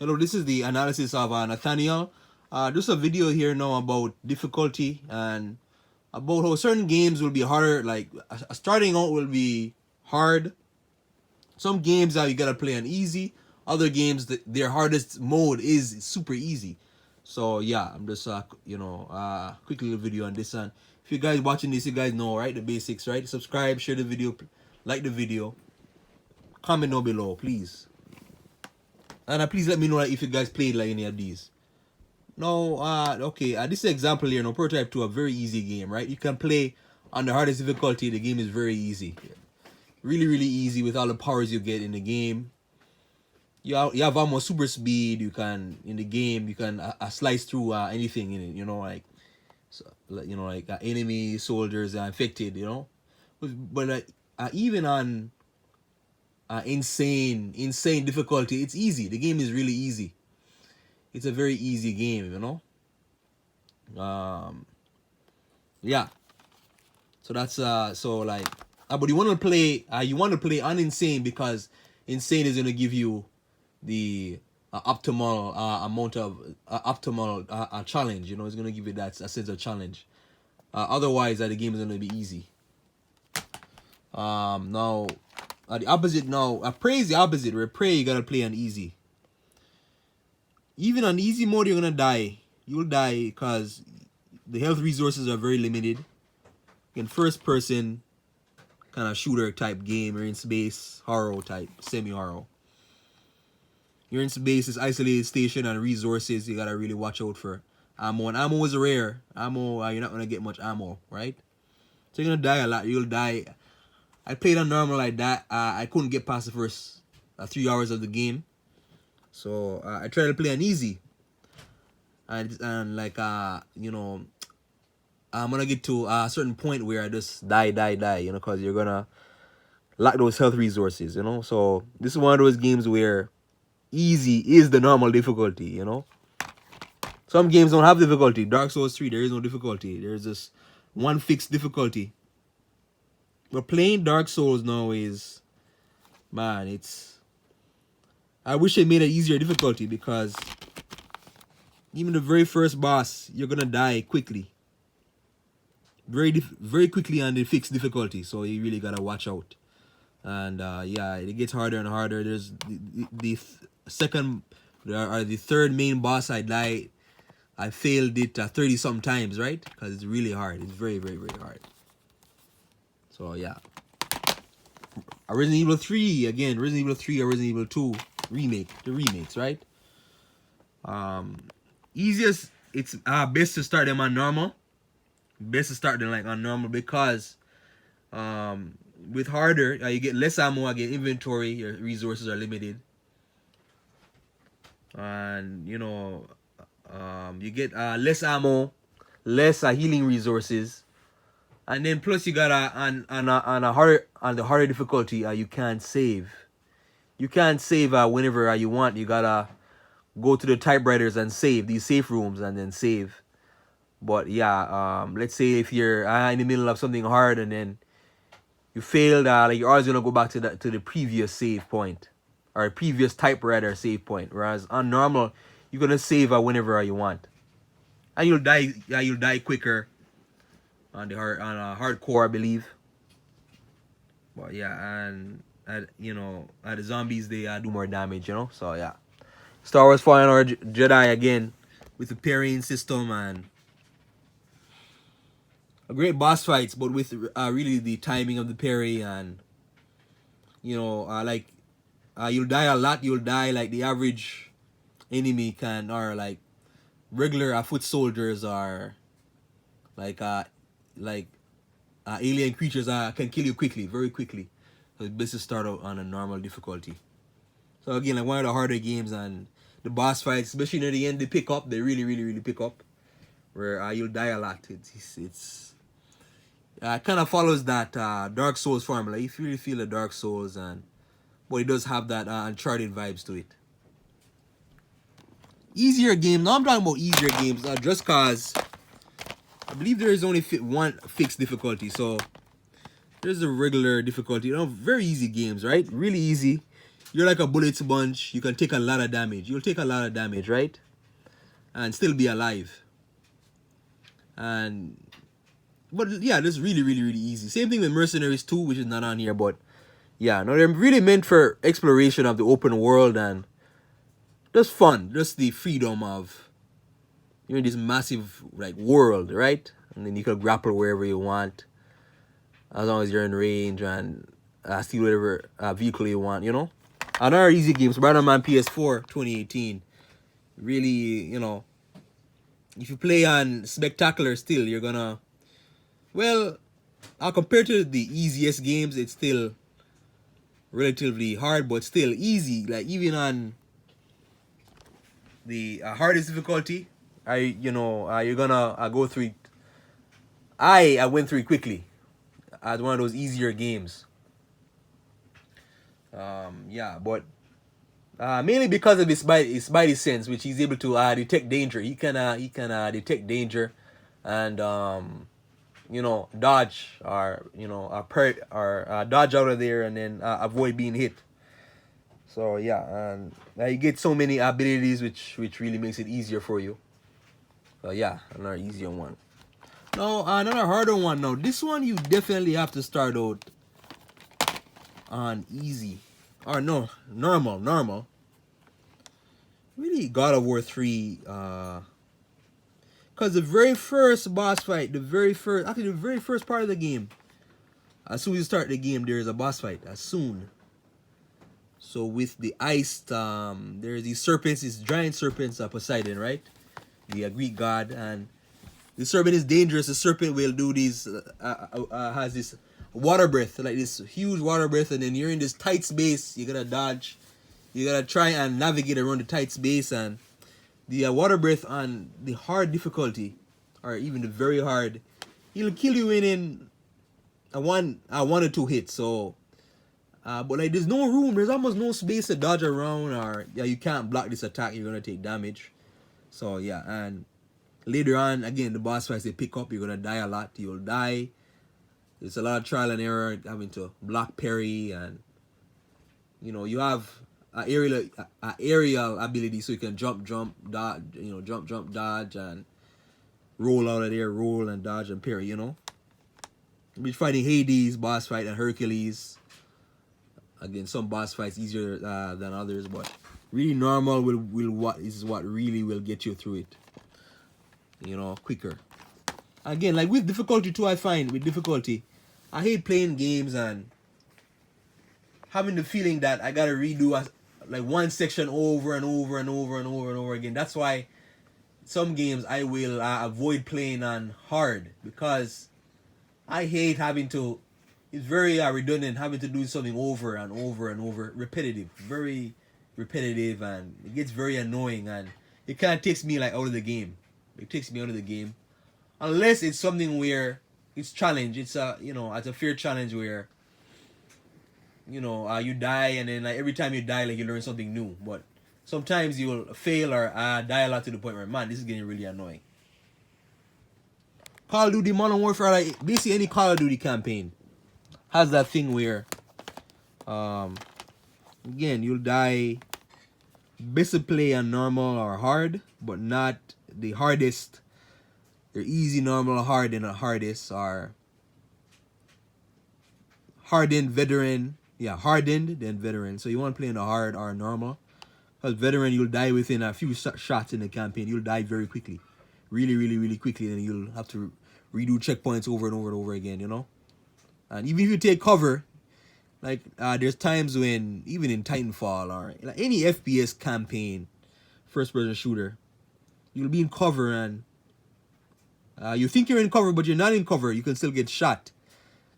Hello, this is the analysis of Nathaniel. Just a video here now about difficulty and about how certain games will be harder. Like starting out will be hard. Some games you gotta play on easy. Other games their hardest mode is super easy. So yeah, I'm just quick little video on this. And if you guys watching this, you guys know right the basics, right? Subscribe, share the video, like the video, comment down below, please. And please let me know if you guys played like any of these. No, okay, this is an example here. No, Prototype 2, a very easy game, right? You can play on the hardest difficulty. The game is very easy. Really, really easy with all the powers you get in the game. You have almost super speed. You can, in the game, you can slice through anything in it, like enemy, soldiers, infected, But even on insane difficulty, it's easy. The game is really easy. It's a very easy game, yeah. So that's but you want to play on insane because insane is going to give you the optimal amount of optimal challenge. It's going to give you that a sense of challenge. Otherwise, the game is going to be easy. Now the opposite. Now prey is the opposite. Where prey you got to play on easy. Even on easy mode, you're gonna die. You'll die because the health resources are very limited. In first person kind of shooter type game, you're in space, horror type, semi-horror. You're in space, it's isolated station and resources, you gotta really watch out for ammo. And ammo is rare. Ammo, you're not gonna get much ammo, right? So you're gonna die a lot. You'll die. I played on normal like that. I couldn't get past the first 3 hours of the game. So I try to play on easy, and I'm gonna get to a certain point where I just die, because you're gonna lack those health resources, So this is one of those games where easy is the normal difficulty, Some games don't have difficulty. Dark Souls 3, there is no difficulty. There's just one fixed difficulty. But playing Dark Souls now is, man, I wish they made it easier difficulty because even the very first boss, you're gonna die quickly. Very quickly on the fixed difficulty, so you really gotta watch out. And yeah, it gets harder and harder. There's the second or the third main boss I died. I failed it 30 something times, right? Because it's really hard. It's very, very, very hard. So yeah. Resident Evil 3 again. Resident Evil 3 or Resident Evil 2 remake. The remakes, right? Easiest. It's best to start them on normal. Best to start them on normal because with harder you get less ammo. Again, inventory. Your resources are limited, and you get less ammo, less healing resources. And then plus you got on the harder difficulty, you can't save. You can't save whenever you want. You gotta go to the typewriters and save these safe rooms and then save. But yeah, let's say if you're in the middle of something hard and then you failed, you're always gonna go back to the previous save point or previous typewriter save point. Whereas on normal, you're gonna save whenever you want, and you'll die. Yeah, you'll die quicker. On hardcore, I believe. But yeah, and the zombies they do more damage, So yeah, Star Wars Fallen Order Jedi again with the parrying system and a great boss fights, but with really the timing of the parry and you'll die a lot. You'll die like the average enemy can, or like regular foot soldiers are alien creatures can kill you quickly, very quickly. So it's best to start out on a normal difficulty. So again, like one of the harder games, and the boss fights, especially near the end, they pick up. They really, really, really pick up. Where you'll die a lot. It kind of follows that Dark Souls formula. If you really feel the Dark Souls, but it does have that Uncharted vibes to it. Easier game. Now I'm talking about easier games, just cause I believe there is only one fixed difficulty. So there's a regular difficulty. Very easy games, right? Really easy. you're like a bullet sponge. You can take a lot of damage. You'll take a lot of damage, right? And still be alive. And but yeah, this is really, really, really easy. Same thing with Mercenaries 2, which is not on here, but yeah, no, they're really meant for exploration of the open world and just fun, just the freedom of you're in this massive like world, right? And then you can grapple wherever you want, as long as you're in range and steal whatever vehicle you want, you know. Another easy game, Spider-Man PS4 2018. Really, you know, if you play on Spectacular still, you're gonna, well, compared to the easiest games, it's still relatively hard, but still easy. Like even on the hardest difficulty, you're gonna go through it. I went through it quickly as one of those easier games. Yeah, but mainly because of his spidey sense, which he's able to detect danger. He can detect danger, and dodge or dodge out of there, and then avoid being hit. So yeah, and you get so many abilities, which really makes it easier for you. So yeah, another easier one. No, another harder one. No, this one you definitely have to start out on easy, or no, normal. Really, God of War 3. Because the very first boss fight, the very first part of the game, as soon as you start the game, there is a boss fight. As soon. So with the ice, there's these serpents, these giant serpents, Poseidon, right? The Greek god, and the serpent is dangerous. The serpent will do these, has this water breath, like this huge water breath, and then you're in this tight space. You gotta dodge. You gotta try and navigate around the tight space, and the water breath on the hard difficulty, or even the very hard, he'll kill you in a one or two hits. So, but like there's no room. There's almost no space to dodge around, or you can't block this attack. You're gonna take damage. So yeah, and later on, again, the boss fights they pick up. You're gonna die a lot. You'll die. It's a lot of trial and error, having to block parry, and you have aerial ability, so you can jump, dodge, jump, dodge, and roll out of there, roll and dodge and parry. We're fighting Hades boss fight and Hercules. Again, some boss fights easier than others, but really normal is what really will get you through it. Quicker. Again, like with difficulty too, I find with difficulty, I hate playing games and having the feeling that I gotta redo like one section over and over and over and over and over again. That's why some games I will avoid playing on hard, because I hate having to. It's very redundant having to do something over and over and over, repetitive, very repetitive, and it gets very annoying, and it kind of takes me like out of the game. It takes me out of the game, unless it's something where it's challenge. It's it's a fair challenge where you die, and then like every time you die, like you learn something new. But sometimes you will fail or die a lot to the point where, man, this is getting really annoying. Call of Duty Modern Warfare, like basically any Call of Duty campaign has that thing where again, you'll die. Best to play on normal or hard, but not the hardest. They're easy, normal, hard, and the hardest are hardened, veteran. Yeah, hardened, then veteran. So you want to play in the hard or normal. Because veteran, you'll die within a few shots in the campaign. You'll die very quickly. Really, really, really quickly. And you'll have to redo checkpoints over and over and over again, And even if you take cover, like there's times when, even in Titanfall or like any FPS campaign, first-person shooter, you'll be in cover and you think you're in cover, but you're not in cover. You can still get shot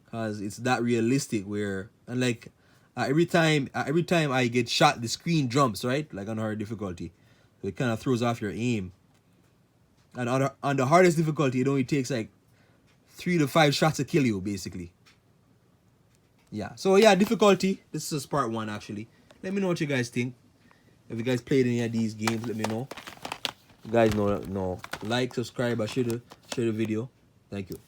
because it's that realistic. Where and like every time I get shot, the screen jumps, right? Like on hard difficulty, so it kind of throws off your aim. And on the hardest difficulty, it only takes like 3 to 5 shots to kill you, basically. Yeah. So yeah, difficulty. This is part 1 actually. Let me know what you guys think. If you guys played any of these games, let me know. You guys know, like, subscribe, or share the video. Thank you.